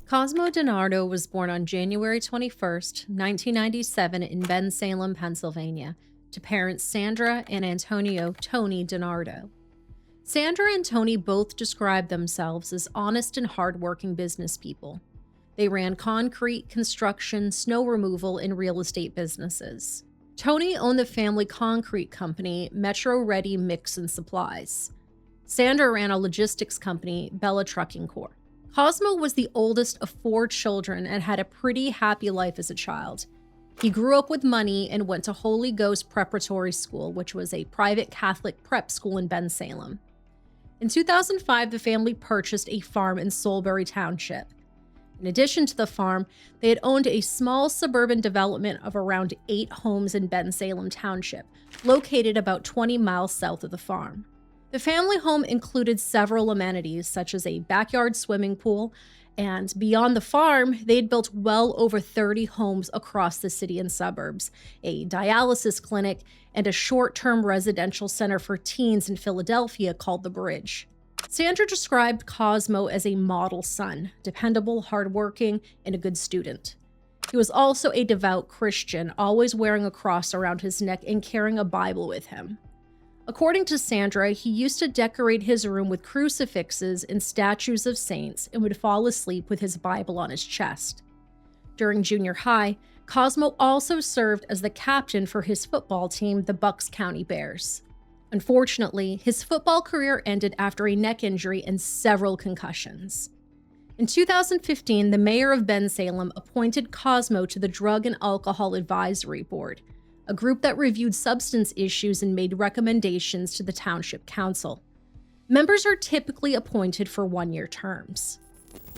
Cosmo DiNardo was born on January 21st, 1997 in Bensalem, Pennsylvania, to parents Sandra and Antonio "Tony" DiNardo. Sandra and Tony both described themselves as honest and hardworking business people. They ran concrete, construction, snow removal, and real estate businesses. Tony owned the family concrete company, Metro Ready Mix and Supplies. Sandra ran a logistics company, Bella Trucking Corp. Cosmo was the oldest of 4 children and had a pretty happy life as a child. He grew up with money and went to Holy Ghost Preparatory School, which was a private Catholic prep school in Bensalem. In 2005, the family purchased a farm in Solebury Township. In addition to the farm, they had owned a small suburban development of around 8 homes in Bensalem Township, located about 20 miles south of the farm. The family home included several amenities, such as a backyard swimming pool, and beyond the farm, they'd built well over 30 homes across the city and suburbs, a dialysis clinic, and a short-term residential center for teens in Philadelphia called The Bridge. Sandra described Cosmo as a model son, dependable, hardworking, and a good student. He was also a devout Christian, always wearing a cross around his neck and carrying a Bible with him. According to Sandra, he used to decorate his room with crucifixes and statues of saints and would fall asleep with his Bible on his chest. During junior high, Cosmo also served as the captain for his football team, the Bucks County Bears. Unfortunately, his football career ended after a neck injury and several concussions. In 2015, the mayor of Bensalem appointed Cosmo to the Drug and Alcohol Advisory Board, a group that reviewed substance issues and made recommendations to the township council. Members are typically appointed for 1-year terms.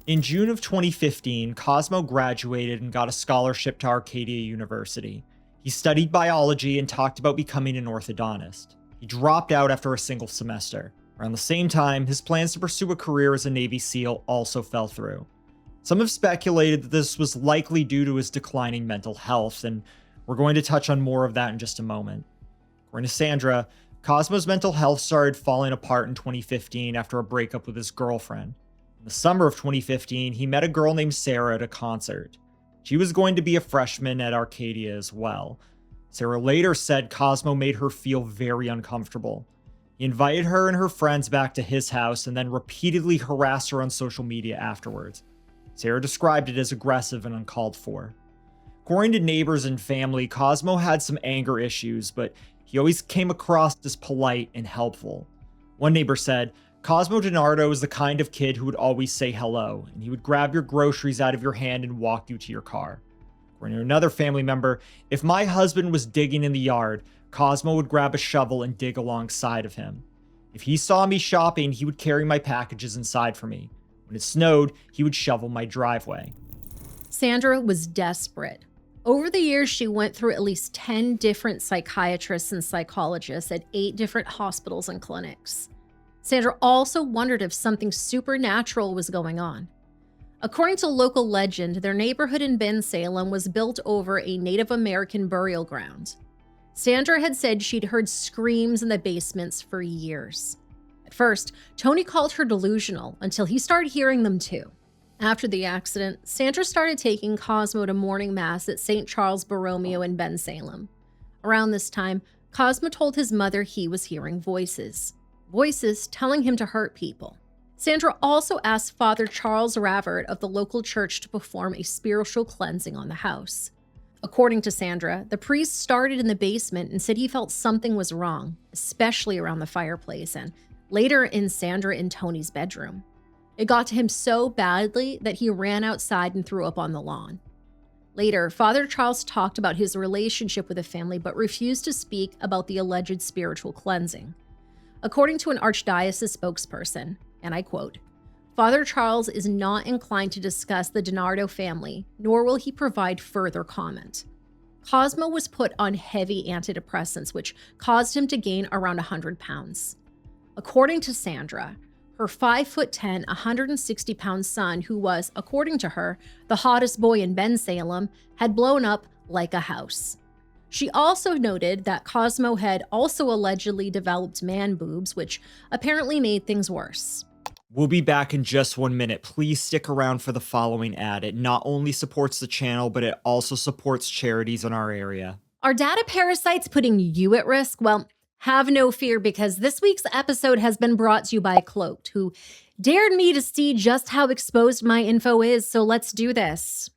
In June of 2015, Cosmo graduated and got a scholarship to Arcadia University. He studied biology and talked about becoming an orthodontist. He dropped out after a single semester. Around the same time, his plans to pursue a career as a Navy SEAL also fell through. Some have speculated that this was likely due to his declining mental health, and we're going to touch on more of that in just a moment. According to Sandra, Cosmo's mental health started falling apart in 2015 after a breakup with his girlfriend. In the summer of 2015, he met a girl named Sarah at a concert. She was going to be a freshman at Arcadia as well. Sarah later said Cosmo made her feel very uncomfortable. He invited her and her friends back to his house and then repeatedly harassed her on social media afterwards. Sarah described it as aggressive and uncalled for. According to neighbors and family, Cosmo had some anger issues, but he always came across as polite and helpful. One neighbor said, Cosmo DiNardo is the kind of kid who would always say hello, and he would grab your groceries out of your hand and walk you to your car. According to another family member, if my husband was digging in the yard, Cosmo would grab a shovel and dig alongside of him. If he saw me shopping, he would carry my packages inside for me. When it snowed, he would shovel my driveway. Sandra was desperate. Over the years, she went through at least 10 different psychiatrists and psychologists at 8 different hospitals and clinics. Sandra also wondered if something supernatural was going on. According to local legend, their neighborhood in Bensalem was built over a Native American burial ground. Sandra had said she'd heard screams in the basements for years. At first, Tony called her delusional until he started hearing them too. After the accident, Sandra started taking Cosmo to morning mass at St. Charles Borromeo in Bensalem. Around this time, Cosmo told his mother he was hearing voices. Voices telling him to hurt people. Sandra also asked Father Charles Ravert of the local church to perform a spiritual cleansing on the house. According to Sandra, the priest started in the basement and said he felt something was wrong, especially around the fireplace and later in Sandra and Tony's bedroom. It got to him so badly that he ran outside and threw up on the lawn. Later, Father Charles talked about his relationship with the family but refused to speak about the alleged spiritual cleansing. According to an archdiocese spokesperson, and I quote, Father Charles is not inclined to discuss the DiNardo family, nor will he provide further comment. Cosmo was put on heavy antidepressants, which caused him to gain around 100 pounds. According to Sandra, her 5'10", 160-pound son, who was, according to her, the hottest boy in Bensalem, had blown up like a house. She also noted that Cosmo had also allegedly developed man boobs, which apparently made things worse. We'll be back in just 1 minute. Please stick around for the following ad. It not only supports the channel, but it also supports charities in our area. Are data parasites putting you at risk? Well, have no fear, because this week's episode has been brought to you by Cloaked, who dared me to see just how exposed my info is, so let's do this.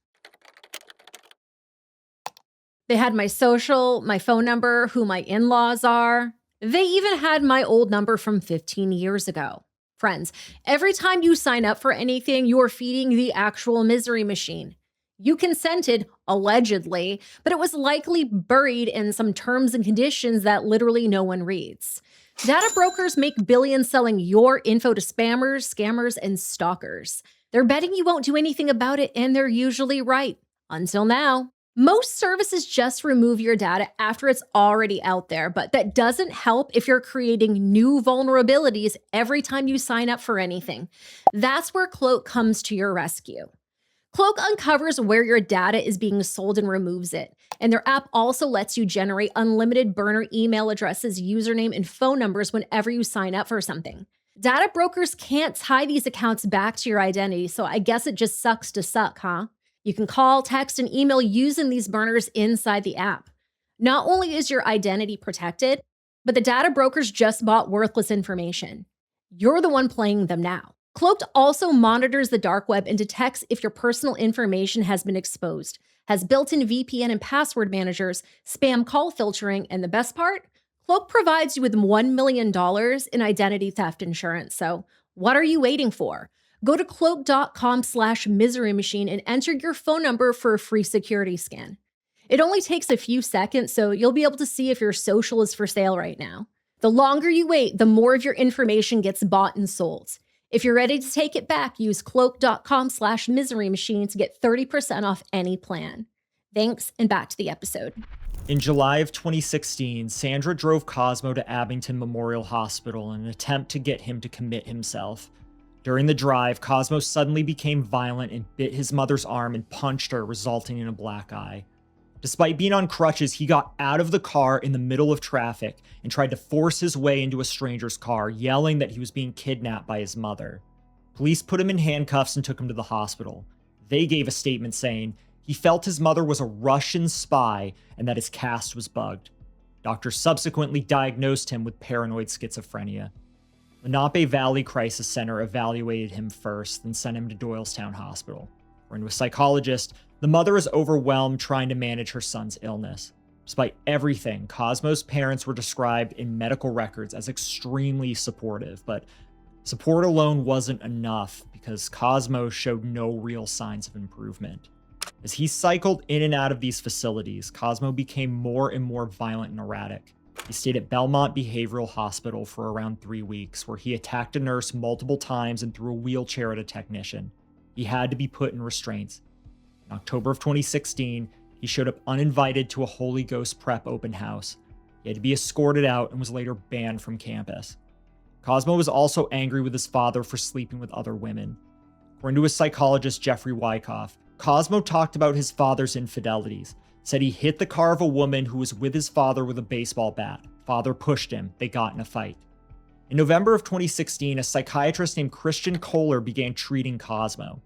They had my social, my phone number, who my in-laws are. They even had my old number from 15 years ago. Friends, every time you sign up for anything, you're feeding the actual misery machine. You consented, allegedly, but it was likely buried in some terms and conditions that literally no one reads. Data brokers make billions selling your info to spammers, scammers, and stalkers. They're betting you won't do anything about it, and they're usually right. Until now. Most services just remove your data after it's already out there, but that doesn't help if you're creating new vulnerabilities every time you sign up for anything. That's where Cloak comes to your rescue. Cloak uncovers where your data is being sold and removes it. And their app also lets you generate unlimited burner email addresses, username, and phone numbers whenever you sign up for something. Data brokers can't tie these accounts back to your identity, so I guess it just sucks to suck, huh? You can call, text, and email using these burners inside the app. Not only is your identity protected, but the data brokers just bought worthless information. You're the one playing them now. Cloaked also monitors the dark web and detects if your personal information has been exposed, has built-in VPN and password managers, spam call filtering, and the best part? Cloak provides you with $1 million in identity theft insurance. So what are you waiting for? Go to cloak.com/misery machine and enter your phone number for a free security scan. It only takes a few seconds, so you'll be able to see if your social is for sale right now. The longer you wait, the more of your information gets bought and sold. If you're ready to take it back, use cloak.com/misery machine to get 30% off any plan. Thanks, and back to the episode. In July of 2016, Sandra drove Cosmo to Abington Memorial Hospital in an attempt to get him to commit himself. During the drive, Cosmo suddenly became violent and bit his mother's arm and punched her, resulting in a black eye. Despite being on crutches, he got out of the car in the middle of traffic and tried to force his way into a stranger's car, yelling that he was being kidnapped by his mother. Police put him in handcuffs and took him to the hospital. They gave a statement saying he felt his mother was a Russian spy and that his cast was bugged. Doctors subsequently diagnosed him with paranoid schizophrenia. Lenape Valley Crisis Center evaluated him first, then sent him to Doylestown Hospital. According to a psychologist, the mother is overwhelmed trying to manage her son's illness. Despite everything, Cosmo's parents were described in medical records as extremely supportive, but support alone wasn't enough because Cosmo showed no real signs of improvement. As he cycled in and out of these facilities, Cosmo became more and more violent and erratic. He stayed at Belmont Behavioral Hospital for around 3 weeks, where he attacked a nurse multiple times and threw a wheelchair at a technician. He had to be put in restraints. In October of 2016, he showed up uninvited to a Holy Ghost Prep open house. He had to be escorted out and was later banned from campus. Cosmo was also angry with his father for sleeping with other women. According to his psychologist Jeffrey Wyckoff, Cosmo talked about his father's infidelities, said he hit the car of a woman who was with his father with a baseball bat. Father pushed him. They got in a fight. In November of 2016, a psychiatrist named Christian Kohler began treating Cosmo.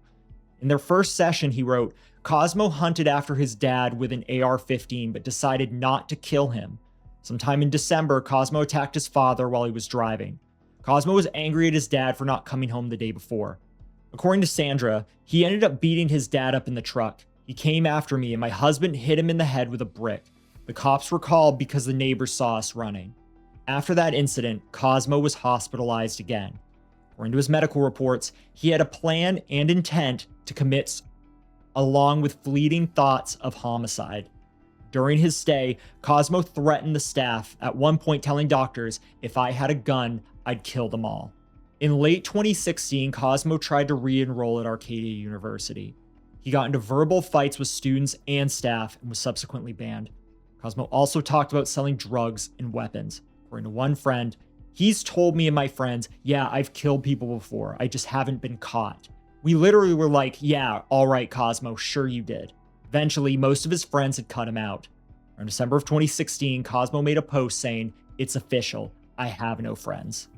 In their first session, he wrote, Cosmo hunted after his dad with an AR-15 but decided not to kill him. Sometime in December, Cosmo attacked his father while he was driving. Cosmo was angry at his dad for not coming home the day before. According to Sandra, he ended up beating his dad up in the truck. He came after me and my husband hit him in the head with a brick. The cops were called because the neighbors saw us running. After that incident, Cosmo was hospitalized again. According to his medical reports, he had a plan and intent to commit, along with fleeting thoughts of homicide. During his stay, Cosmo threatened the staff, at one point telling doctors, if I had a gun, I'd kill them all. In late 2016, Cosmo tried to re-enroll at Arcadia University. He got into verbal fights with students and staff and was subsequently banned. Cosmo also talked about selling drugs and weapons. According to one friend, he's told me and my friends, yeah, I've killed people before, I just haven't been caught. We literally were like, yeah, all right, Cosmo, sure you did. Eventually, most of his friends had cut him out. In December of 2016, Cosmo made a post saying, it's official, I have no friends.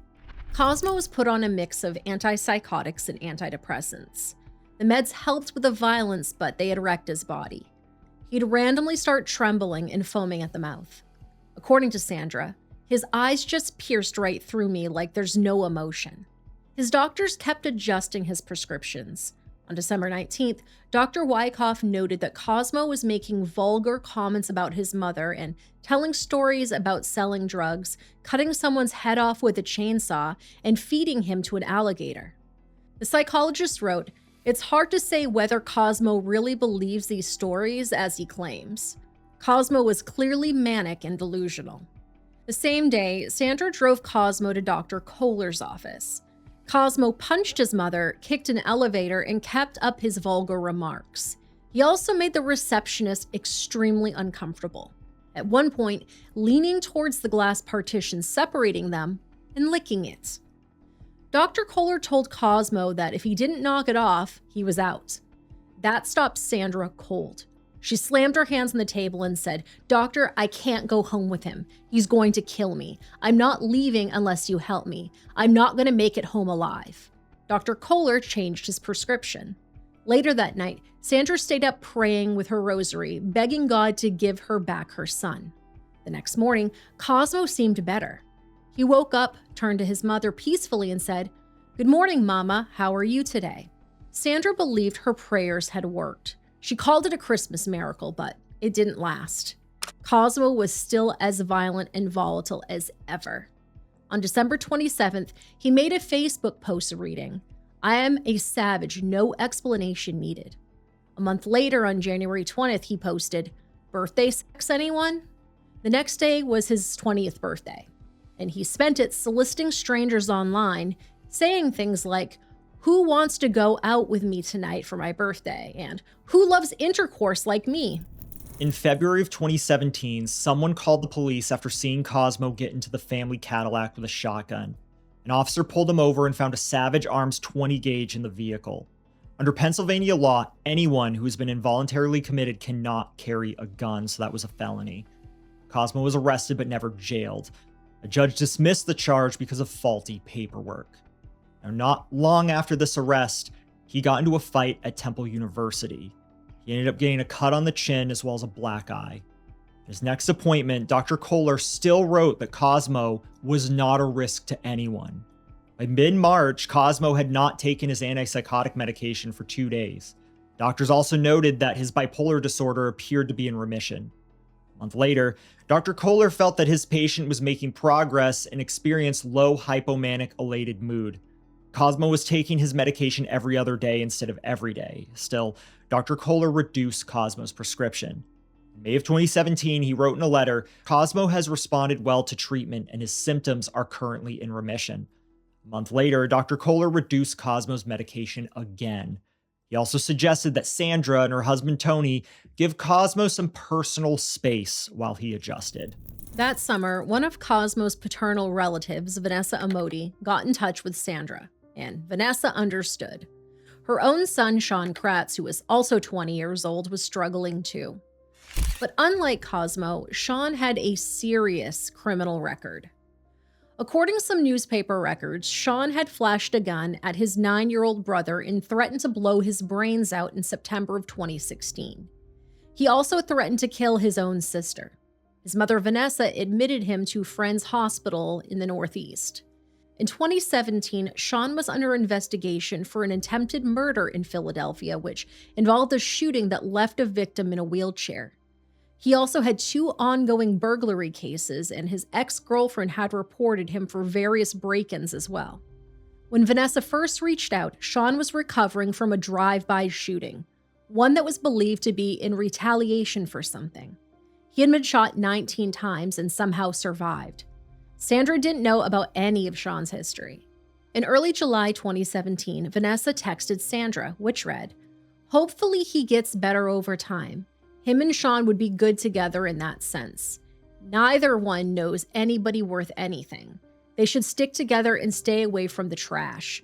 Cosmo was put on a mix of antipsychotics and antidepressants. The meds helped with the violence, but they had wrecked his body. He'd randomly start trembling and foaming at the mouth. According to Sandra, his eyes just pierced right through me like there's no emotion. His doctors kept adjusting his prescriptions. On December 19th, Dr. Wyckoff noted that Cosmo was making vulgar comments about his mother and telling stories about selling drugs, cutting someone's head off with a chainsaw, and feeding him to an alligator. The psychologist wrote, "It's hard to say whether Cosmo really believes these stories as he claims. Cosmo was clearly manic and delusional." The same day, Sandra drove Cosmo to Dr. Kohler's office. Cosmo punched his mother, kicked an elevator, and kept up his vulgar remarks. He also made the receptionist extremely uncomfortable, at one point leaning towards the glass partition separating them and licking it. Dr. Kohler told Cosmo that if he didn't knock it off, he was out. That stopped Sandra cold. She slammed her hands on the table and said, "Doctor, I can't go home with him. He's going to kill me. I'm not leaving unless you help me. I'm not going to make it home alive." Dr. Kohler changed his prescription. Later that night, Sandra stayed up praying with her rosary, begging God to give her back her son. The next morning, Cosmo seemed better. He woke up, turned to his mother peacefully and said, "Good morning, Mama. How are you today?" Sandra believed her prayers had worked. She called it a Christmas miracle, but it didn't last. Cosmo was still as violent and volatile as ever. On December 27th, he made a Facebook post reading, "I am a savage, no explanation needed." A month later, on January 20th, he posted, "Birthday sex, anyone?" The next day was his 20th birthday, and he spent it soliciting strangers online, saying things like, "Who wants to go out with me tonight for my birthday?" and "Who loves intercourse like me?" In February of 2017, someone called the police after seeing Cosmo get into the family Cadillac with a shotgun. An officer pulled him over and found a Savage Arms 20 gauge in the vehicle. Under Pennsylvania law, anyone who has been involuntarily committed cannot carry a gun, so that was a felony. Cosmo was arrested but never jailed. A judge dismissed the charge because of faulty paperwork. Now, not long after this arrest, he got into a fight at Temple University. He ended up getting a cut on the chin as well as a black eye. His next appointment, Dr. Kohler still wrote that Cosmo was not a risk to anyone. By mid-March, Cosmo had not taken his antipsychotic medication for 2 days. Doctors also noted that his bipolar disorder appeared to be in remission. A month later, Dr. Kohler felt that his patient was making progress and experienced low hypomanic elated mood. Cosmo was taking his medication every other day instead of every day. Still, Dr. Kohler reduced Cosmo's prescription. In May of 2017, he wrote in a letter, "Cosmo has responded well to treatment and his symptoms are currently in remission." A month later, Dr. Kohler reduced Cosmo's medication again. He also suggested that Sandra and her husband Tony give Cosmo some personal space while he adjusted. That summer, one of Cosmo's paternal relatives, Vanessa Amoti, got in touch with Sandra, and Vanessa understood. Her own son, Sean Kratz, who was also 20 years old, was struggling too. But unlike Cosmo, Sean had a serious criminal record. According to some newspaper records, Sean had flashed a gun at his 9-year-old brother and threatened to blow his brains out in September of 2016. He also threatened to kill his own sister. His mother, Vanessa, admitted him to Friends Hospital in the Northeast. In 2017, Sean was under investigation for an attempted murder in Philadelphia, which involved a shooting that left a victim in a wheelchair. He also had 2 ongoing burglary cases, and his ex-girlfriend had reported him for various break-ins as well. When Vanessa first reached out, Sean was recovering from a drive-by shooting, one that was believed to be in retaliation for something. He had been shot 19 times and somehow survived. Sandra didn't know about any of Sean's history. In early July 2017, Vanessa texted Sandra, which read, "Hopefully he gets better over time. Him and Sean would be good together in that sense. Neither one knows anybody worth anything. They should stick together and stay away from the trash."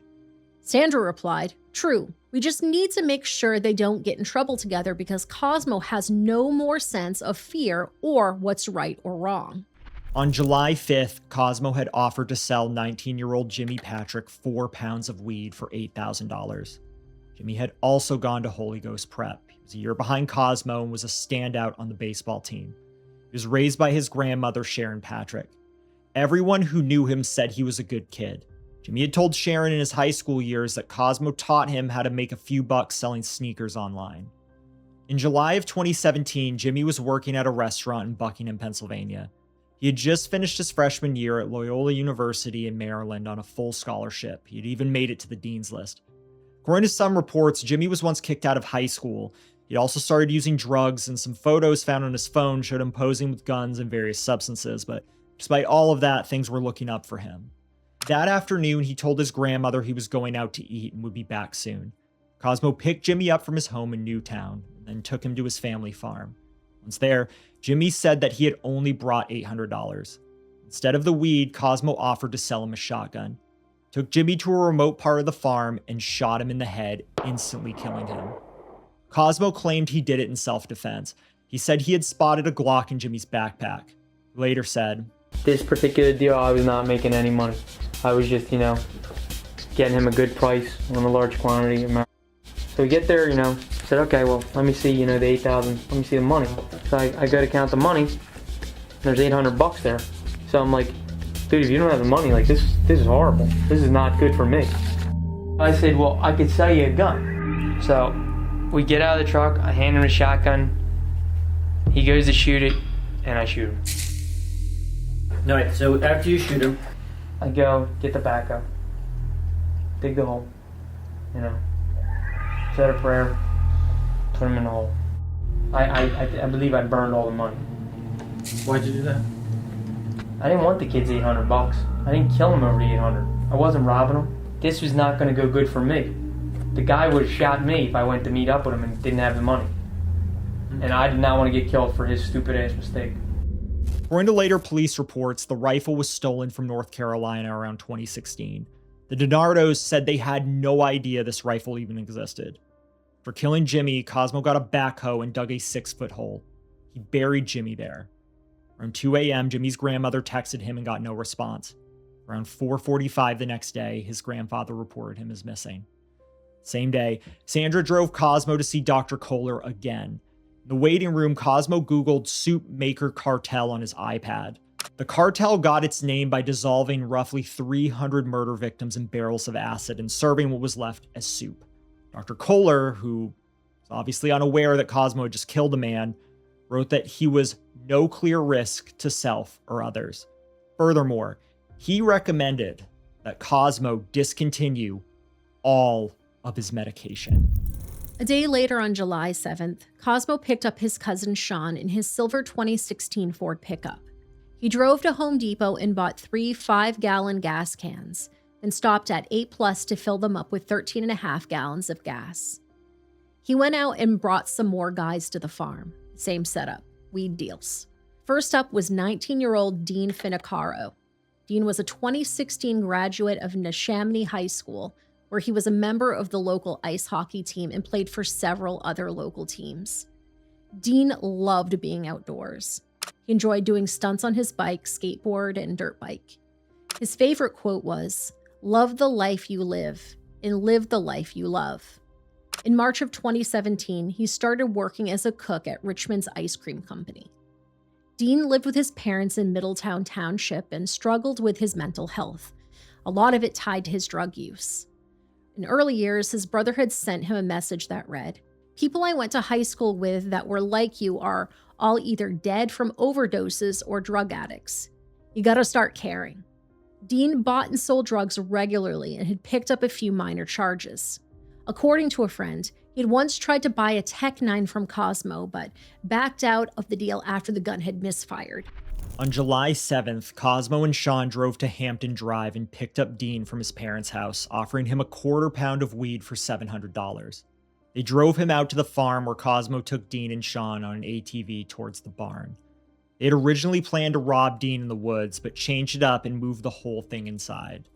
Sandra replied, "True, we just need to make sure they don't get in trouble together because Cosmo has no more sense of fear or what's right or wrong." On July 5th, Cosmo had offered to sell 19-year-old Jimi Patrick 4 pounds of weed for $8,000. Jimi had also gone to Holy Ghost Prep. He was a year behind Cosmo and was a standout on the baseball team. He was raised by his grandmother, Sharon Patrick. Everyone who knew him said he was a good kid. Jimi had told Sharon in his high school years that Cosmo taught him how to make a few bucks selling sneakers online. In July of 2017, Jimi was working at a restaurant in Buckingham, Pennsylvania. He had just finished his freshman year at Loyola University in Maryland on a full scholarship. He had even made it to the dean's list. According to some reports, Jimi was once kicked out of high school. He'd also started using drugs, and some photos found on his phone showed him posing with guns and various substances, but despite all of that, things were looking up for him. That afternoon, he told his grandmother he was going out to eat and would be back soon. Cosmo picked Jimi up from his home in Newtown and then took him to his family farm. Once there, Jimi said that he had only brought $800. Instead of the weed, Cosmo offered to sell him a shotgun. Took Jimi to a remote part of the farm and shot him in the head, instantly killing him. Cosmo claimed he did it in self-defense. He said he had spotted a Glock in Jimi's backpack. He later said, "This particular deal, I was not making any money. I was just, getting him a good price on a large quantity amount." So we get there, said, okay, well, let me see, the 8,000, let me see the money. So I go to count the money, there's $800 there. So I'm like, dude, if you don't have the money, this is horrible. This is not good for me. I said, well, I could sell you a gun. So we get out of the truck, I hand him a shotgun, he goes to shoot it, and I shoot him. Alright, so after you shoot him, I go, get the backhoe, dig the hole, said a prayer, put him in the hole. I believe I burned all the money. why'd you do that? I didn't want the kids $800. I didn't kill him over the 800. I wasn't robbing him. This was not going to go good for me. The guy would have shot me if I went to meet up with him and didn't have the money. And I did not want to get killed for his stupid ass mistake. According to later police reports, the rifle was stolen from North Carolina around 2016. The DiNardos said they had no idea this rifle even existed. For killing Jimi, Cosmo got a backhoe and dug a 6-foot hole. He buried Jimi there. Around 2 a.m., Jimi's grandmother texted him and got no response. Around 4:45 the next day, his grandfather reported him as missing. Same day, Sandra drove Cosmo to see Dr. Kohler again. In the waiting room, Cosmo Googled soup maker cartel on his iPad. The cartel got its name by dissolving roughly 300 murder victims in barrels of acid and serving what was left as soup. Dr. Kohler, who was obviously unaware that Cosmo had just killed a man, wrote that he was no clear risk to self or others. Furthermore, he recommended that Cosmo discontinue all of his medication. A day later on July 7th, Cosmo picked up his cousin Sean in his silver 2016 Ford pickup. He drove to Home Depot and bought 3 5-gallon gas cans, then stopped at 8 Plus to fill them up with 13.5 gallons of gas. He went out and brought some more guys to the farm. Same setup, weed deals. First up was 19-year-old Dean Finocchairo. Dean was a 2016 graduate of Neshaminy High School, where he was a member of the local ice hockey team and played for several other local teams. Dean loved being outdoors. He enjoyed doing stunts on his bike, skateboard, and dirt bike. His favorite quote was, "Love the life you live, and live the life you love." In March of 2017, he started working as a cook at Richmond's ice cream company. Dean lived with his parents in Middletown Township and struggled with his mental health, a lot of it tied to his drug use. In early years, his brother had sent him a message that read, "People I went to high school with that were like you are all either dead from overdoses or drug addicts. You gotta start caring." Dean bought and sold drugs regularly and had picked up a few minor charges. According to a friend, he had once tried to buy a Tech 9 from Cosmo, but backed out of the deal after the gun had misfired. On July 7th, Cosmo and Sean drove to Hampton Drive and picked up Dean from his parents' house, offering him a quarter pound of weed for $700. They drove him out to the farm where Cosmo took Dean and Sean on an ATV towards the barn. They had originally planned to rob Dean in the woods, but changed it up and moved the whole thing inside.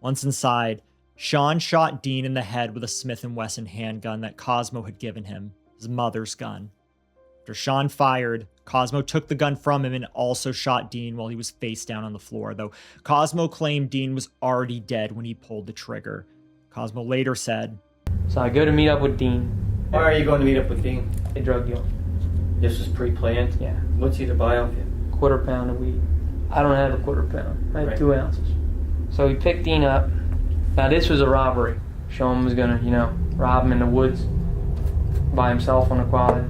Once inside, Sean shot Dean in the head with a Smith & Wesson handgun that Cosmo had given him, his mother's gun. After Sean fired, Cosmo took the gun from him and also shot Dean while he was face down on the floor, though Cosmo claimed Dean was already dead when he pulled the trigger. Cosmo later said, So I go to meet up with Dean. Why are you going to meet up with Dean? A drug deal. This was pre-planned? Yeah. What's he to buy off you? Quarter pound of weed. I don't have a quarter pound. I have Right. 2 ounces. So we picked Dean up. Now this was a robbery. Sean was gonna, rob him in the woods by himself on a quad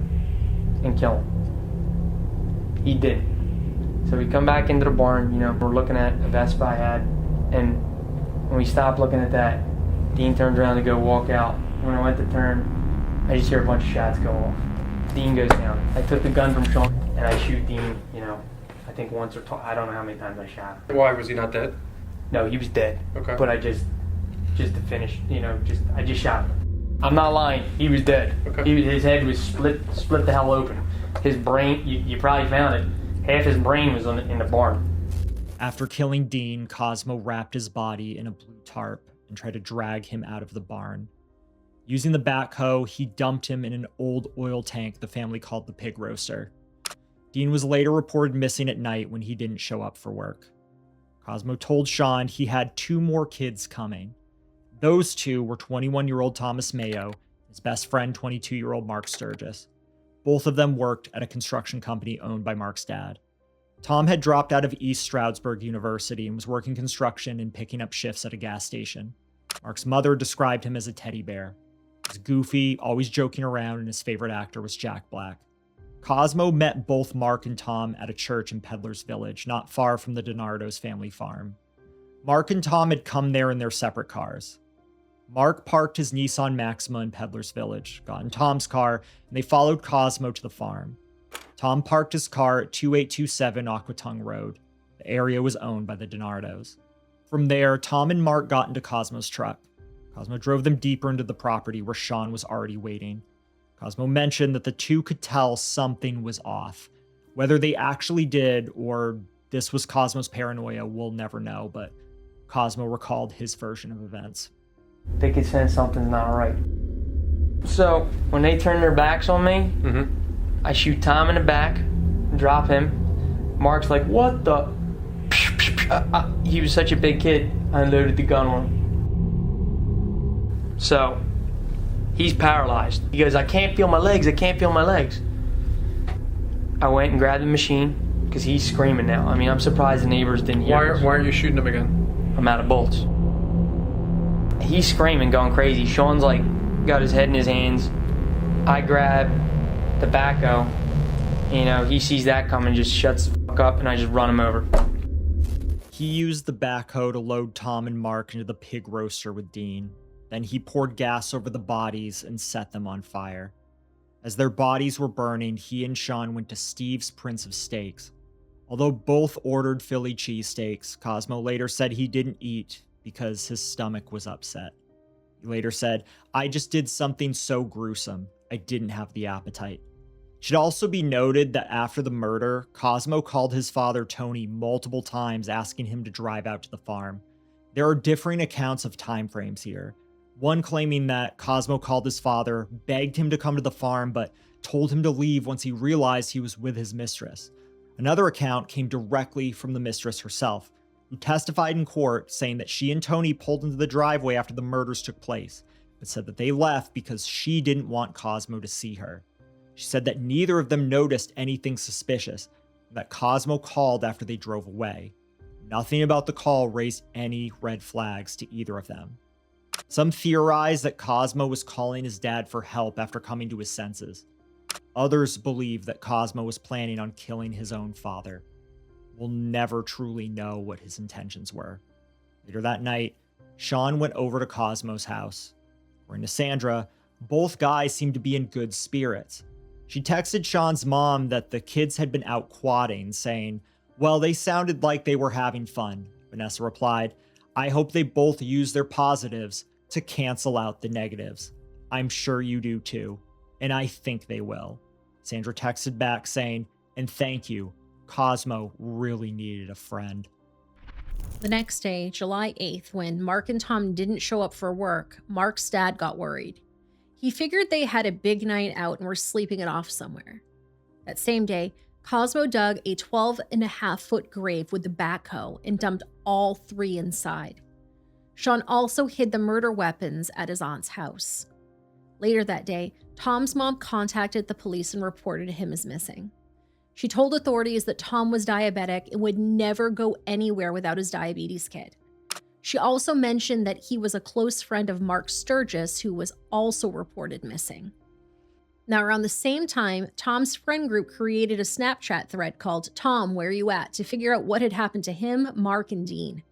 and kill him. He didn't. So we come back into the barn, we're looking at a Vespa I had, and when we stopped looking at that, Dean turns around to go walk out. When I went to turn, I just hear a bunch of shots go off. Dean goes down. I took the gun from Sean and I shoot Dean, I think once or twice. I don't know how many times I shot him. Why, was he not dead? No, he was dead. Okay. But I just to finish, I just shot him. I'm not lying. He was dead. Okay. His head was split the hell open. His brain, you probably found it. Half his brain was in the barn. After killing Dean, Cosmo wrapped his body in a blue tarp and tried to drag him out of the barn. Using the backhoe, he dumped him in an old oil tank the family called the pig roaster. Dean was later reported missing at night when he didn't show up for work. Cosmo told Sean he had 2 more kids coming. Those 2 were 21-year-old Thomas Mayo and his best friend, 22-year-old Mark Sturgis. Both of them worked at a construction company owned by Mark's dad. Tom had dropped out of East Stroudsburg University and was working construction and picking up shifts at a gas station. Mark's mother described him as a teddy bear. He was goofy, always joking around, and his favorite actor was Jack Black. Cosmo met both Mark and Tom at a church in Peddler's Village, not far from the DiNardo's family farm. Mark and Tom had come there in their separate cars. Mark parked his Nissan Maxima in Peddler's Village, got in Tom's car, and they followed Cosmo to the farm. Tom parked his car at 2827 Aquatung Road. The area was owned by the DiNardos. From there, Tom and Mark got into Cosmo's truck. Cosmo drove them deeper into the property where Sean was already waiting. Cosmo mentioned that the 2 could tell something was off. Whether they actually did or this was Cosmo's paranoia, we'll never know, but Cosmo recalled his version of events. They could sense something's not right. So when they turn their backs on me, I shoot Tom in the back, drop him. Mark's like, what the? He was such a big kid, I unloaded the gun on him. So he's paralyzed. He goes, I can't feel my legs, I can't feel my legs. I went and grabbed the machine, because he's screaming now. I mean, I'm surprised the neighbors didn't hear us. Why aren't you shooting him again? I'm out of bullets. He's screaming, going crazy. Sean's like, got his head in his hands. I grab the backhoe. He sees that coming, just shuts the fuck up, and I just run him over. He used the backhoe to load Tom and Mark into the pig roaster with Dean. Then he poured gas over the bodies and set them on fire. As their bodies were burning, he and Sean went to Steve's Prince of Steaks. Although both ordered Philly cheesesteaks, Cosmo later said he didn't eat because his stomach was upset. He later said, I just did something so gruesome, I didn't have the appetite. It should also be noted that after the murder, Cosmo called his father Tony multiple times asking him to drive out to the farm. There are differing accounts of time frames here. One claiming that Cosmo called his father, begged him to come to the farm, but told him to leave once he realized he was with his mistress. Another account came directly from the mistress herself, who testified in court saying that she and Tony pulled into the driveway after the murders took place, but said that they left because she didn't want Cosmo to see her. She said that neither of them noticed anything suspicious, and that Cosmo called after they drove away. Nothing about the call raised any red flags to either of them. Some theorize that Cosmo was calling his dad for help after coming to his senses. Others believe that Cosmo was planning on killing his own father. We'll never truly know what his intentions were. Later that night, Sean went over to Cosmo's house. According to Sandra, both guys seemed to be in good spirits. She texted Sean's mom that the kids had been out quadding, saying, well, they sounded like they were having fun. Vanessa replied, I hope they both use their positives to cancel out the negatives. I'm sure you do too, and I think they will. Sandra texted back saying, and thank you. Cosmo really needed a friend. The next day, July 8th, when Mark and Tom didn't show up for work, Mark's dad got worried. He figured they had a big night out and were sleeping it off somewhere. That same day, Cosmo dug a 12.5-foot grave with the backhoe and dumped all 3 inside. Sean also hid the murder weapons at his aunt's house. Later that day, Tom's mom contacted the police and reported him as missing. She told authorities that Tom was diabetic and would never go anywhere without his diabetes kit. She also mentioned that he was a close friend of Mark Sturgis, who was also reported missing. Now, around the same time, Tom's friend group created a Snapchat thread called "Tom, Where You At?" to figure out what had happened to him, Mark, and Dean.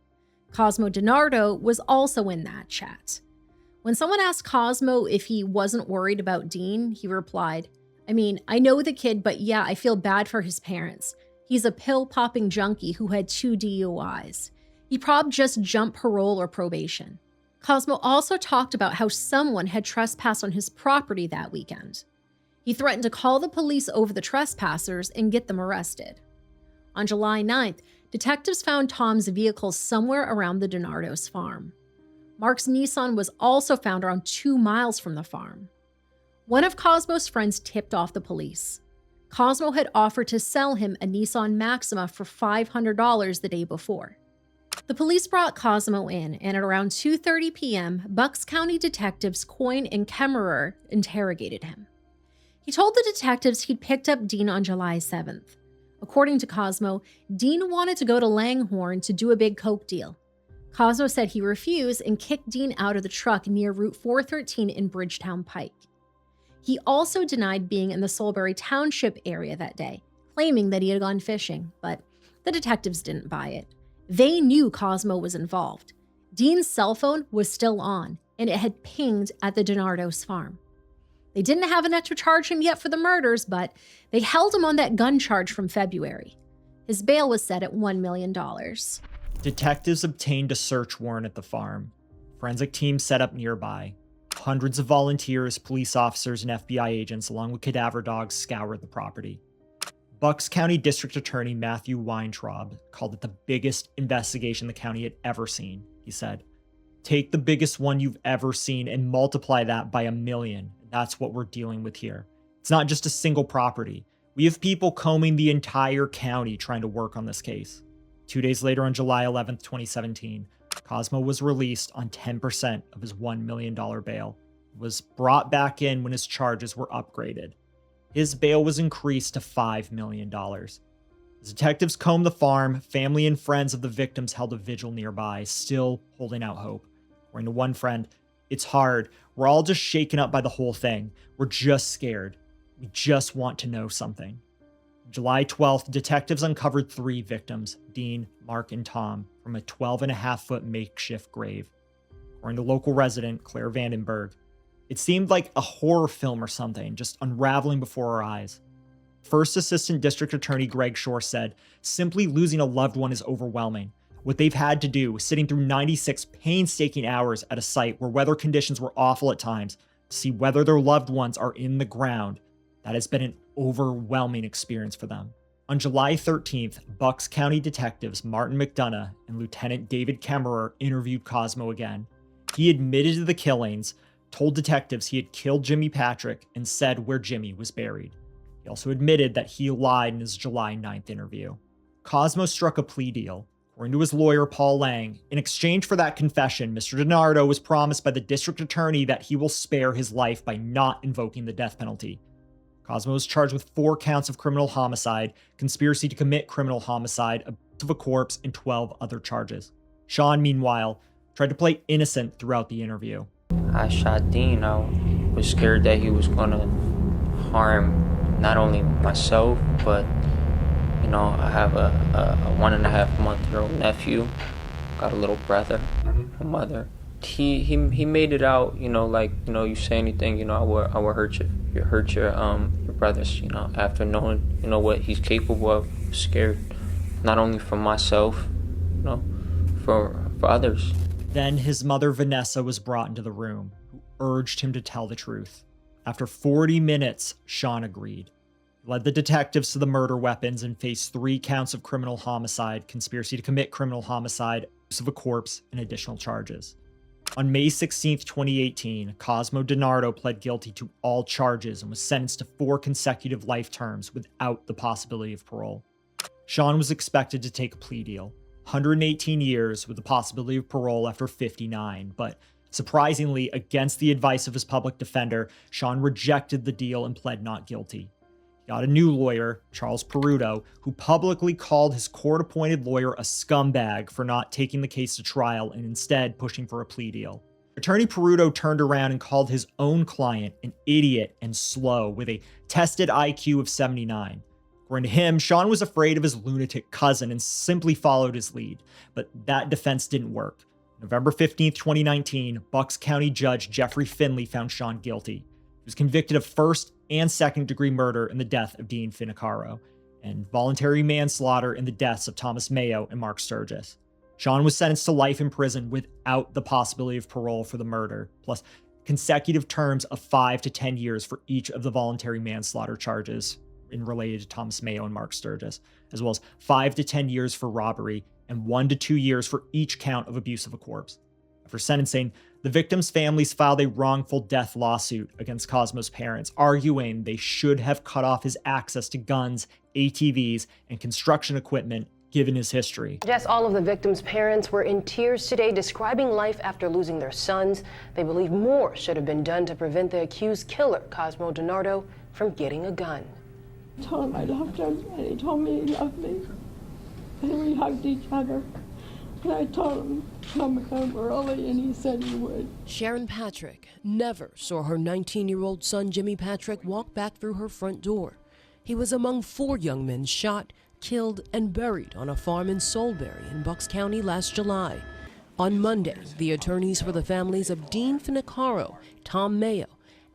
Cosmo DiNardo was also in that chat. When someone asked Cosmo if he wasn't worried about Dean, he replied, "I mean, I know the kid, but yeah, I feel bad for his parents. He's a pill-popping junkie who had 2 DUIs. He probably just jumped parole or probation." Cosmo also talked about how someone had trespassed on his property that weekend. He threatened to call the police over the trespassers and get them arrested. On July 9th, detectives found Tom's vehicle somewhere around the DiNardo's farm. Mark's Nissan was also found around 2 miles from the farm. One of Cosmo's friends tipped off the police. Cosmo had offered to sell him a Nissan Maxima for $500 the day before. The police brought Cosmo in, and at around 2:30 p.m., Bucks County detectives Coyne and Kemmerer interrogated him. He told the detectives he'd picked up Dean on July 7th. According to Cosmo, Dean wanted to go to Langhorne to do a big coke deal. Cosmo said he refused and kicked Dean out of the truck near Route 413 in Bridgetown Pike. He also denied being in the Solbury Township area that day, claiming that he had gone fishing, but the detectives didn't buy it. They knew Cosmo was involved. Dean's cell phone was still on, and it had pinged at the DiNardo's farm. They didn't have enough to charge him yet for the murders, but they held him on that gun charge from February. His bail was set at $1 million. Detectives obtained a search warrant at the farm. Forensic teams set up nearby. Hundreds of volunteers, police officers, and FBI agents, along with cadaver dogs, scoured the property. Bucks County District Attorney Matthew Weintraub called it the biggest investigation the county had ever seen. He said, "Take the biggest one you've ever seen and multiply that by 1 million. That's what we're dealing with here. It's not just a single property. We have people combing the entire county trying to work on this case." 2 days later, on July 11th, 2017, Cosmo was released on 10% of his $1 million bail. He was brought back in when his charges were upgraded. His bail was increased to $5 million. As detectives combed the farm, family and friends of the victims held a vigil nearby, still holding out hope. According to one friend, "It's hard. We're all just shaken up by the whole thing. We're just scared. We just want to know something." July 12th, detectives uncovered 3 victims, Dean, Mark, and Tom, from a 12.5-foot makeshift grave. According to local resident Claire Vandenberg, "It seemed like a horror film or something, just unraveling before our eyes." First Assistant District Attorney Greg Shore said, "Simply losing a loved one is overwhelming. What they've had to do, sitting through 96 painstaking hours at a site where weather conditions were awful at times, to see whether their loved ones are in the ground, that has been an overwhelming experience for them." On July 13th, Bucks County detectives Martin McDonough and Lieutenant David Kemmerer interviewed Cosmo again. He admitted to the killings, told detectives he had killed Jimi Patrick, and said where Jimi was buried. He also admitted that he lied in his July 9th interview. Cosmo struck a plea deal. According to his lawyer, Paul Lang, in exchange for that confession, Mr. DiNardo was promised by the district attorney that he will spare his life by not invoking the death penalty. Cosmo was charged with 4 counts of criminal homicide, conspiracy to commit criminal homicide, abuse of a corpse, and 12 other charges. Sean, meanwhile, tried to play innocent throughout the interview. "I shot Dean. I was scared that he was going to harm not only myself, but, you know, I have a 1.5-month-old nephew, got a little brother, a mother. He made it out, you know, like, you know, you say anything, you know, I will hurt your brothers, you know, after knowing, you know, what he's capable of. Scared, not only for myself, you know, for others." Then his mother Vanessa was brought into the room, who urged him to tell the truth. After 40 minutes, Sean agreed. He led the detectives to the murder weapons and faced 3 counts of criminal homicide, conspiracy to commit criminal homicide, abuse of a corpse, and additional charges. On May 16, 2018, Cosmo DiNardo pled guilty to all charges and was sentenced to 4 consecutive life terms without the possibility of parole. Sean was expected to take a plea deal, 118 years with the possibility of parole after 59, but surprisingly, against the advice of his public defender, Sean rejected the deal and pled not guilty. He got a new lawyer, Charles Peruto, who publicly called his court-appointed lawyer a scumbag for not taking the case to trial and instead pushing for a plea deal. Attorney Peruto turned around and called his own client an idiot and slow with a tested IQ of 79. According to him, Sean was afraid of his lunatic cousin and simply followed his lead, but that defense didn't work. November 15, 2019, Bucks County Judge Jeffrey Finley found Sean guilty. He was convicted of first and second-degree murder in the death of Dean Finocchairo, and voluntary manslaughter in the deaths of Thomas Mayo and Mark Sturgis. Sean was sentenced to life in prison without the possibility of parole for the murder, plus consecutive terms of 5 to 10 years for each of the voluntary manslaughter charges related to Thomas Mayo and Mark Sturgis, as well as 5 to 10 years for robbery and 1 to 2 years for each count of abuse of a corpse. After sentencing, the victims' families filed a wrongful death lawsuit against Cosmo's parents, arguing they should have cut off his access to guns, ATVs, and construction equipment given his history. Yes, all of the victims' parents were in tears today, describing life after losing their sons. They believe more should have been done to prevent the accused killer, Cosmo DiNardo, from getting a gun. I told him I loved him, and he told me he loved me. And we hugged each other. And I told him to come home early, and he said he would. Sharon Patrick never saw her 19-year-old son, Jimi Patrick, walk back through her front door. He was among 4 young men shot, killed, and buried on a farm in Soulbury in Bucks County last July. On Monday, the attorneys for the families of Dean Finocchairo, Tom Mayo,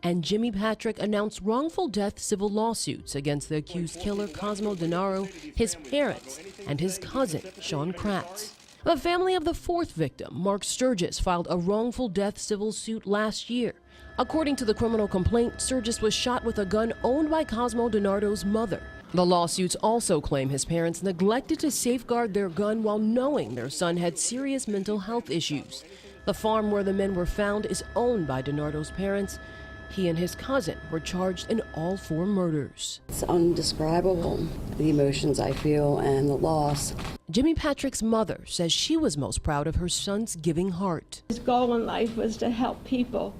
and Jimi Patrick announced wrongful death civil lawsuits against the accused killer Cosmo DiNardo, his parents, and his cousin, Sean Kratz. The family of the 4th victim, Mark Sturgis, filed a wrongful death civil suit last year. According to the criminal complaint, Sturgis was shot with a gun owned by Cosmo DiNardo's mother. The lawsuits also claim his parents neglected to safeguard their gun while knowing their son had serious mental health issues. The farm where the men were found is owned by DiNardo's parents. He and his cousin were charged in all 4 murders. It's indescribable, the emotions I feel and the loss. Jimi Patrick's mother says she was most proud of her son's giving heart. His goal in life was to help people.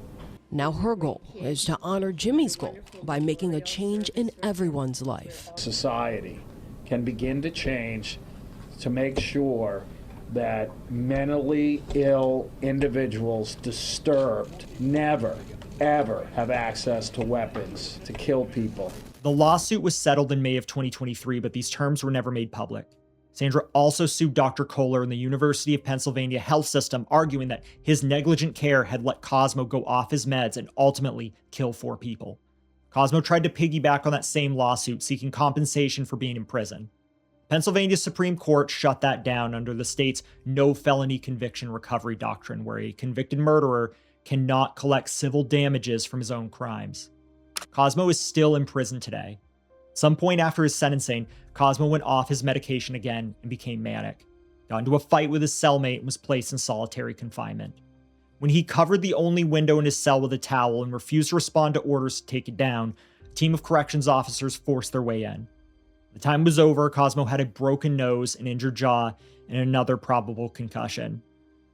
Now her goal is to honor Jimi's goal by making a change in everyone's life. Society can begin to change to make sure that mentally ill individuals, disturbed, never ever have access to weapons to kill people. The lawsuit was settled in May of 2023, but these terms were never made public. Sandra also sued Dr. Kohler in the University of Pennsylvania health system, arguing that his negligent care had let Cosmo go off his meds and ultimately kill 4 people. Cosmo tried to piggyback on that same lawsuit, seeking compensation for being in prison. Pennsylvania's Supreme Court shut that down under the state's no felony conviction recovery doctrine, where a convicted murderer cannot collect civil damages from his own crimes. Cosmo is still in prison today. At some point after his sentencing, Cosmo went off his medication again and became manic. Got into a fight with his cellmate and was placed in solitary confinement. When he covered the only window in his cell with a towel and refused to respond to orders to take it down, a team of corrections officers forced their way in. The time was over, Cosmo had a broken nose, an injured jaw, and another probable concussion.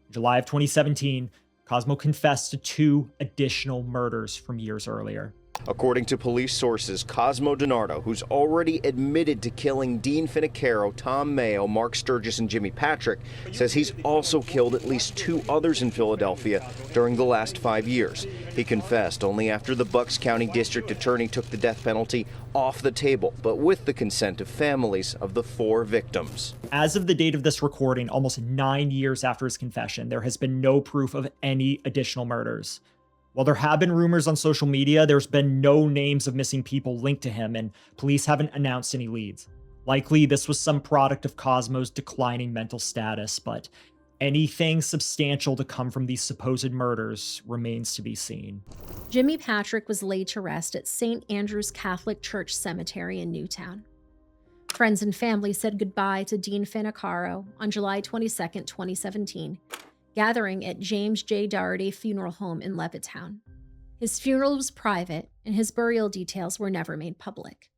In July of 2017, Cosmo confessed to 2 additional murders from years earlier. According to police sources, Cosmo DiNardo, who's already admitted to killing Dean Finocchairo, Tom Mayo, Mark Sturgis, and Jimi Patrick, says he's also killed at least 2 others in Philadelphia during the last 5 years. He confessed only after the Bucks County District Attorney took the death penalty off the table, but with the consent of families of the 4 victims. As of the date of this recording, almost 9 years after his confession, there has been no proof of any additional murders. While there have been rumors on social media, there's been no names of missing people linked to him, and police haven't announced any leads. Likely, this was some product of Cosmo's declining mental status, but anything substantial to come from these supposed murders remains to be seen. Jimi Patrick was laid to rest at St. Andrew's Catholic Church Cemetery in Newtown. Friends and family said goodbye to Dean Finocchairo on July 22, 2017. gathering at James J. Doherty Funeral Home in Levittown. His funeral was private, and his burial details were never made public.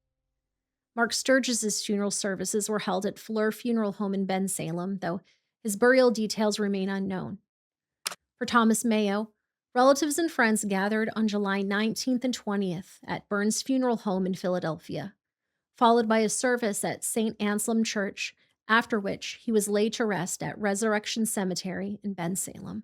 Mark Sturgis' funeral services were held at Fleur Funeral Home in Bensalem, though his burial details remain unknown. For Thomas Mayo, relatives and friends gathered on July 19th and 20th at Burns Funeral Home in Philadelphia, followed by a service at St. Anselm Church, after which he was laid to rest at Resurrection Cemetery in Bensalem.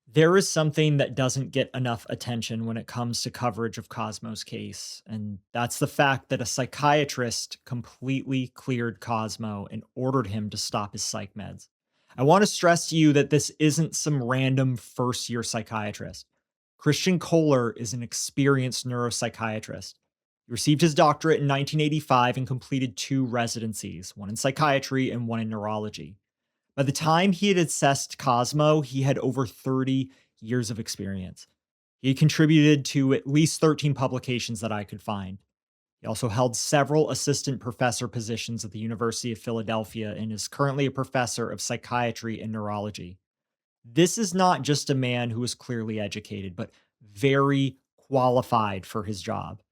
There is something that doesn't get enough attention when it comes to coverage of Cosmo's case, and that's the fact that a psychiatrist completely cleared Cosmo and ordered him to stop his psych meds. I want to stress to you that this isn't some random first-year psychiatrist. Christian Kohler is an experienced neuropsychiatrist. He received his doctorate in 1985 and completed 2 residencies, one in psychiatry and one in neurology. By the time he had assessed Cosmo, he had over 30 years of experience. He had contributed to at least 13 publications that I could find. He also held several assistant professor positions at the University of Philadelphia and is currently a professor of psychiatry and neurology. This is not just a man who is clearly educated, but very qualified for his job.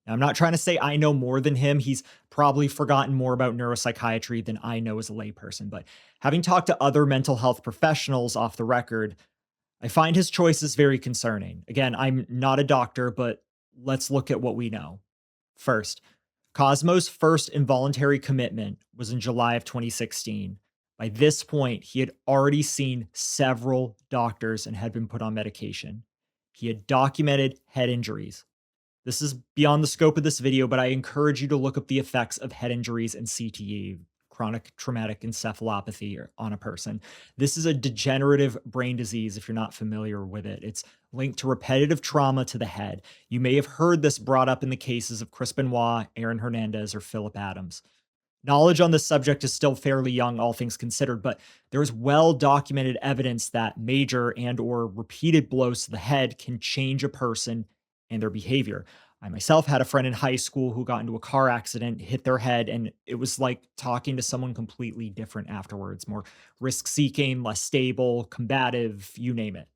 Now, I'm not trying to say I know more than him. He's probably forgotten more about neuropsychiatry than I know as a layperson. But having talked to other mental health professionals off the record, I find his choices very concerning. Again, I'm not a doctor, but let's look at what we know. First, Cosmo's first involuntary commitment was in July of 2016. By this point, he had already seen several doctors and had been put on medication. He had documented head injuries. This is beyond the scope of this video, but I encourage you to look up the effects of head injuries and CTE, chronic traumatic encephalopathy, on a person. This is a degenerative brain disease if you're not familiar with it. It's linked to repetitive trauma to the head. You may have heard this brought up in the cases of Chris Benoit, Aaron Hernandez, or Philip Adams. Knowledge on this subject is still fairly young, all things considered, but there is well-documented evidence that major and or repeated blows to the head can change a person and their behavior. I myself had a friend in high school who got into a car accident, hit their head, and it was like talking to someone completely different afterwards, more risk-seeking, less stable, combative, you name it.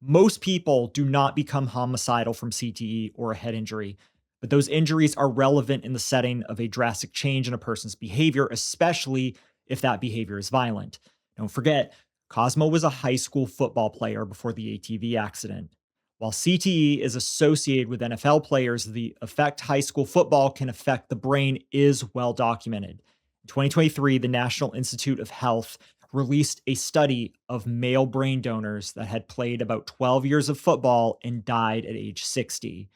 Most people do not become homicidal from CTE or a head injury, but those injuries are relevant in the setting of a drastic change in a person's behavior, especially if that behavior is violent. Don't forget, Cosmo was a high school football player before the ATV accident. While CTE is associated with NFL players, the effect high school football can affect the brain is well documented. In 2023, the National Institute of Health released a study of male brain donors that had played about 12 years of football and died at age 60.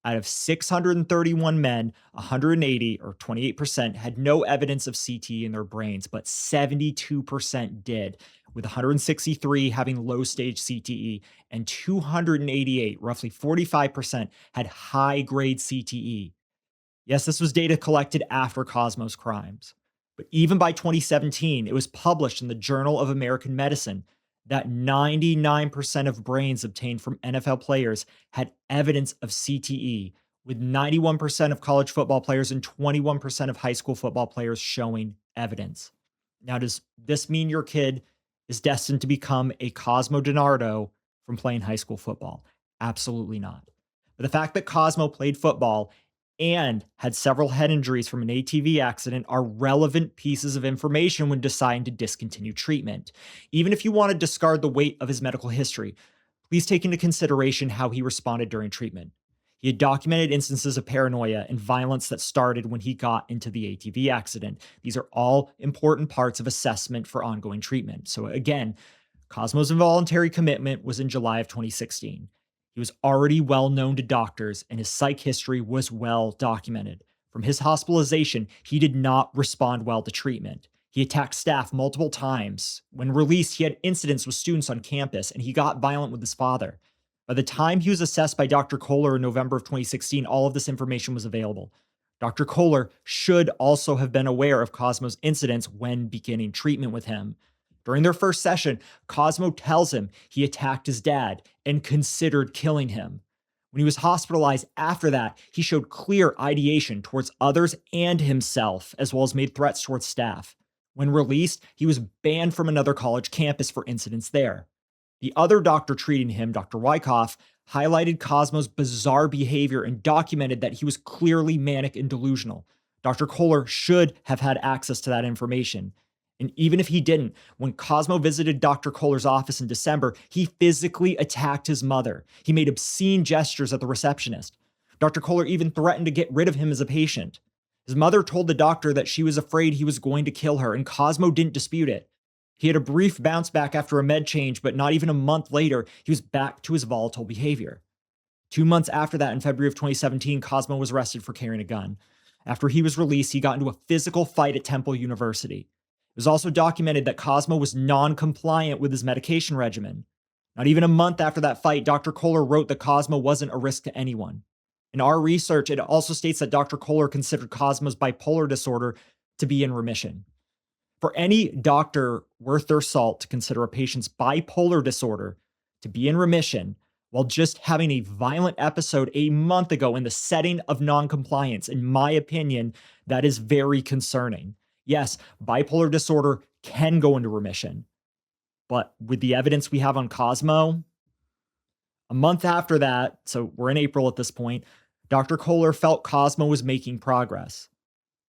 Out of 631 men, 180, or 28%, had no evidence of CTE in their brains, but 72% did, with 163 having low-stage CTE, and 288, roughly 45%, had high-grade CTE. Yes, this was data collected after Cosmo's crimes. But even by 2017, it was published in the Journal of American Medicine that 99% of brains obtained from NFL players had evidence of CTE, with 91% of college football players and 21% of high school football players showing evidence. Now, does this mean your kid is destined to become a Cosmo DiNardo from playing high school football? Absolutely not. But the fact that Cosmo played football and had several head injuries from an ATV accident are relevant pieces of information when deciding to discontinue treatment. Even if you want to discard the weight of his medical history, please take into consideration how he responded during treatment. He had documented instances of paranoia and violence that started when he got into the ATV accident. These are all important parts of assessment for ongoing treatment. So again, Cosmo's involuntary commitment was in July of 2016. He was already well known to doctors, and his psych history was well documented. From his hospitalization, he did not respond well to treatment. He attacked staff multiple times. When released, he had incidents with students on campus, and he got violent with his father. By the time he was assessed by Dr. Kohler in November of 2016, all of this information was available. Dr. Kohler should also have been aware of Cosmo's incidents when beginning treatment with him. During their first session, Cosmo tells him he attacked his dad and considered killing him. When he was hospitalized after that, he showed clear ideation towards others and himself, as well as made threats towards staff. When released, he was banned from another college campus for incidents there. The other doctor treating him, Dr. Wyckoff, highlighted Cosmo's bizarre behavior and documented that he was clearly manic and delusional. Dr. Kohler should have had access to that information. And even if he didn't, when Cosmo visited Dr. Kohler's office in December, he physically attacked his mother. He made obscene gestures at the receptionist. Dr. Kohler even threatened to get rid of him as a patient. His mother told the doctor that she was afraid he was going to kill her, and Cosmo didn't dispute it. He had a brief bounce back after a med change, but not even a month later, he was back to his volatile behavior. 2 months after that, in February of 2017, Cosmo was arrested for carrying a gun. After he was released, he got into a physical fight at Temple University. It was also documented that Cosmo was non-compliant with his medication regimen. Not even a month after that fight, Dr. Kohler wrote that Cosmo wasn't a risk to anyone. In our research, it also states that Dr. Kohler considered Cosmo's bipolar disorder to be in remission. For any doctor worth their salt to consider a patient's bipolar disorder to be in remission while just having a violent episode a month ago in the setting of noncompliance, in my opinion, that is very concerning. Yes, bipolar disorder can go into remission, but with the evidence we have on Cosmo, a month after that, so we're in April at this point, Dr. Kohler felt Cosmo was making progress.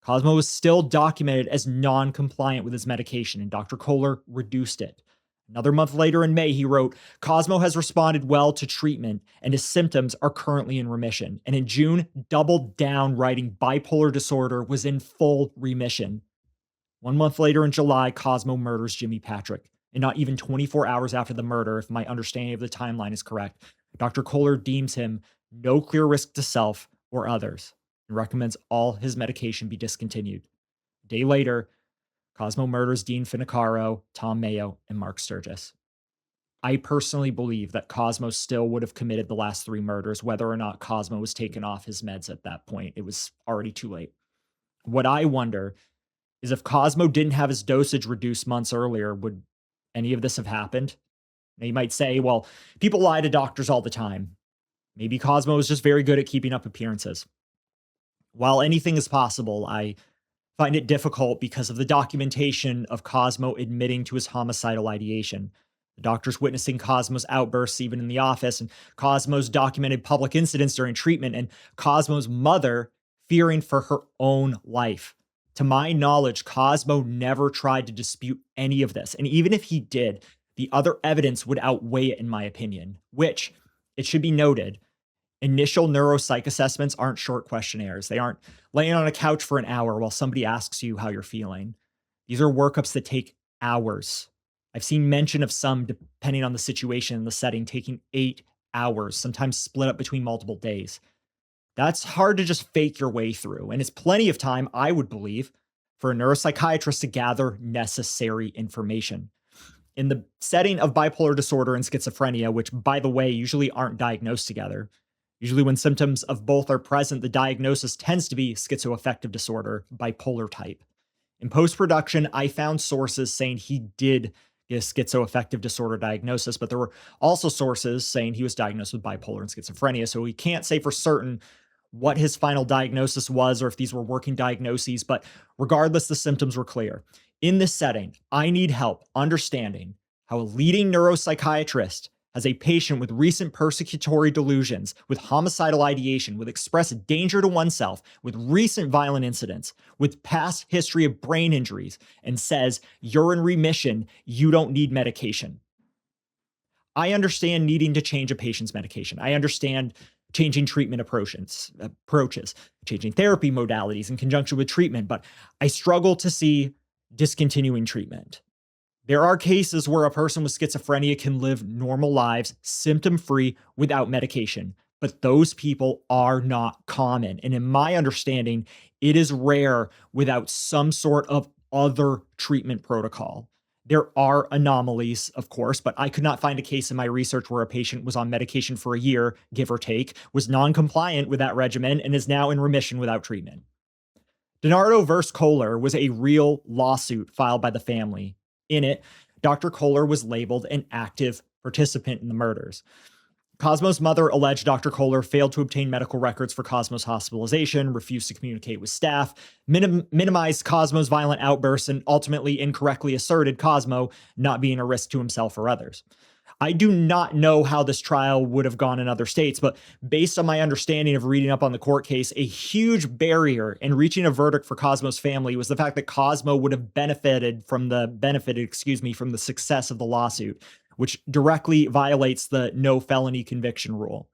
Cosmo was still documented as non-compliant with his medication, and Dr. Kohler reduced it. Another month later in May, he wrote, Cosmo has responded well to treatment, and his symptoms are currently in remission. And in June, doubled down, writing bipolar disorder was in full remission. 1 month later in July, Cosmo murders Jimi Patrick. And not even 24 hours after the murder, if my understanding of the timeline is correct, Dr. Kohler deems him no clear risk to self or others and recommends all his medication be discontinued. A day later, Cosmo murders Dean Finocchairo, Tom Mayo, and Mark Sturgis. I personally believe that Cosmo still would have committed the last 3 murders, whether or not Cosmo was taken off his meds at that point. It was already too late. What I wonder is if Cosmo didn't have his dosage reduced months earlier, would any of this have happened? Now you might say, well, people lie to doctors all the time. Maybe Cosmo is just very good at keeping up appearances. While anything is possible, I find it difficult because of the documentation of Cosmo admitting to his homicidal ideation. The doctors witnessing Cosmo's outbursts even in the office, and Cosmo's documented public incidents during treatment, and Cosmo's mother fearing for her own life. To my knowledge, Cosmo never tried to dispute any of this. And even if he did, the other evidence would outweigh it, in my opinion, which, it should be noted, initial neuropsych assessments aren't short questionnaires. They aren't laying on a couch for an hour while somebody asks you how you're feeling. These are workups that take hours. I've seen mention of some, depending on the situation and the setting, taking 8 hours, sometimes split up between multiple days. That's hard to just fake your way through, and it's plenty of time, I would believe, for a neuropsychiatrist to gather necessary information. In the setting of bipolar disorder and schizophrenia, which, by the way, usually aren't diagnosed together, usually when symptoms of both are present, the diagnosis tends to be schizoaffective disorder, bipolar type. In post-production, I found sources saying he did get a schizoaffective disorder diagnosis, but there were also sources saying he was diagnosed with bipolar and schizophrenia, so we can't say for certain what his final diagnosis was or if these were working diagnoses, but regardless, the symptoms were clear. In this setting, I need help understanding how a leading neuropsychiatrist has a patient with recent persecutory delusions, with homicidal ideation, with expressed danger to oneself, with recent violent incidents, with past history of brain injuries, and says, you're in remission, you don't need medication. I understand needing to change a patient's medication. I understand changing treatment approaches, changing therapy modalities in conjunction with treatment, but I struggle to see discontinuing treatment. There are cases where a person with schizophrenia can live normal lives, symptom-free, without medication, but those people are not common. And in my understanding, it is rare without some sort of other treatment protocol. There are anomalies, of course, but I could not find a case in my research where a patient was on medication for a year, give or take, was non-compliant with that regimen, and is now in remission without treatment. DiNardo versus Kohler was a real lawsuit filed by the family. In it, Dr. Kohler was labeled an active participant in the murders. Cosmo's mother alleged Dr. Kohler failed to obtain medical records for Cosmo's hospitalization, refused to communicate with staff, minimized Cosmo's violent outbursts, and ultimately incorrectly asserted Cosmo not being a risk to himself or others. I do not know how this trial would have gone in other states, but based on my understanding of reading up on the court case, a huge barrier in reaching a verdict for Cosmo's family was the fact that Cosmo would have benefited from the success of the lawsuit, which directly violates the no felony conviction rule.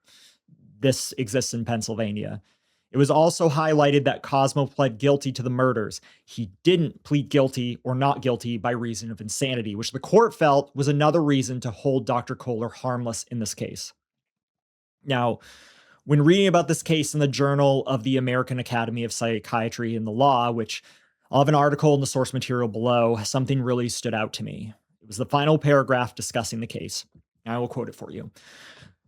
This exists in Pennsylvania. It was also highlighted that Cosmo pled guilty to the murders. He didn't plead guilty or not guilty by reason of insanity, which the court felt was another reason to hold Dr. Kohler harmless in this case. Now, when reading about this case in the Journal of the American Academy of Psychiatry and the Law, which I'll have an article in the source material below, something really stood out to me. It was the final paragraph discussing the case. I will quote it for you.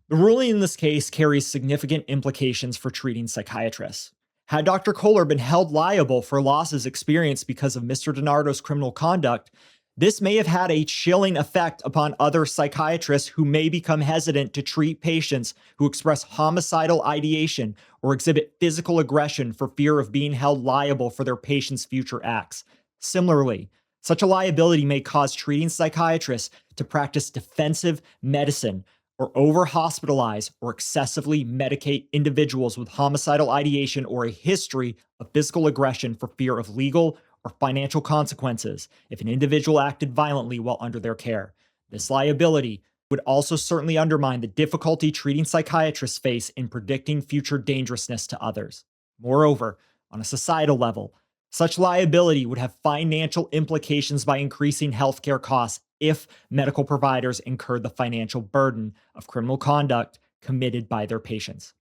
The ruling in this case carries significant implications for treating psychiatrists. Had Dr. Kohler been held liable for losses experienced because of Mr. DiNardo's criminal conduct, this may have had a chilling effect upon other psychiatrists who may become hesitant to treat patients who express homicidal ideation or exhibit physical aggression for fear of being held liable for their patients' future acts. Similarly, such a liability may cause treating psychiatrists to practice defensive medicine or over-hospitalize or excessively medicate individuals with homicidal ideation or a history of physical aggression for fear of legal or financial consequences if an individual acted violently while under their care. This liability would also certainly undermine the difficulty treating psychiatrists face in predicting future dangerousness to others. Moreover, on a societal level, such liability would have financial implications by increasing healthcare costs if medical providers incurred the financial burden of criminal conduct committed by their patients.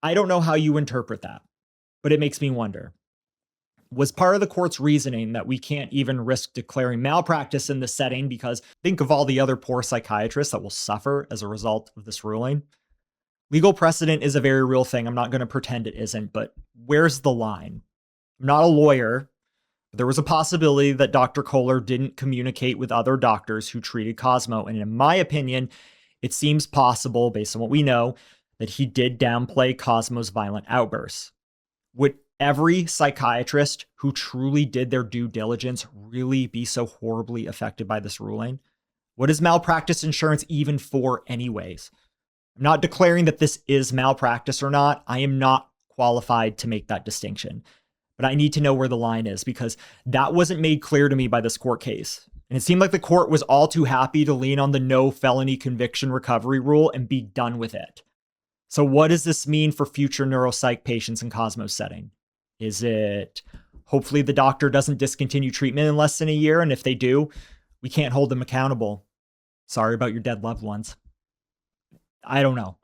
I don't know how you interpret that, but it makes me wonder. Was part of the court's reasoning that we can't even risk declaring malpractice in this setting because think of all the other poor psychiatrists that will suffer as a result of this ruling? Legal precedent is a very real thing. I'm not going to pretend it isn't, but where's the line? I'm not a lawyer. There was a possibility that Dr. Kohler didn't communicate with other doctors who treated Cosmo, and in my opinion, it seems possible, based on what we know, that he did downplay Cosmo's violent outbursts. Would every psychiatrist who truly did their due diligence really be so horribly affected by this ruling? What is malpractice insurance even for anyways? I'm not declaring that this is malpractice or not. I am not qualified to make that distinction. But I need to know where the line is because that wasn't made clear to me by this court case. And it seemed like the court was all too happy to lean on the no felony conviction recovery rule and be done with it. So what does this mean for future neuropsych patients in Cosmo's setting? Is it hopefully the doctor doesn't discontinue treatment in less than a year? And if they do, we can't hold them accountable. Sorry about your dead loved ones. I don't know.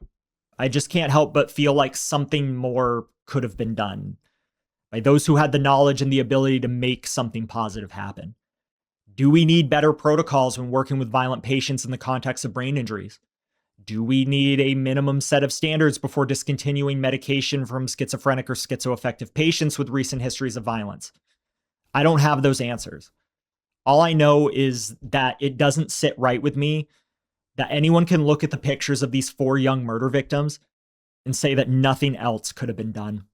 I just can't help but feel like something more could have been done by those who had the knowledge and the ability to make something positive happen. Do we need better protocols when working with violent patients in the context of brain injuries? Do we need a minimum set of standards before discontinuing medication from schizophrenic or schizoaffective patients with recent histories of violence? I don't have those answers. All I know is that it doesn't sit right with me that anyone can look at the pictures of these 4 young murder victims and say that nothing else could have been done.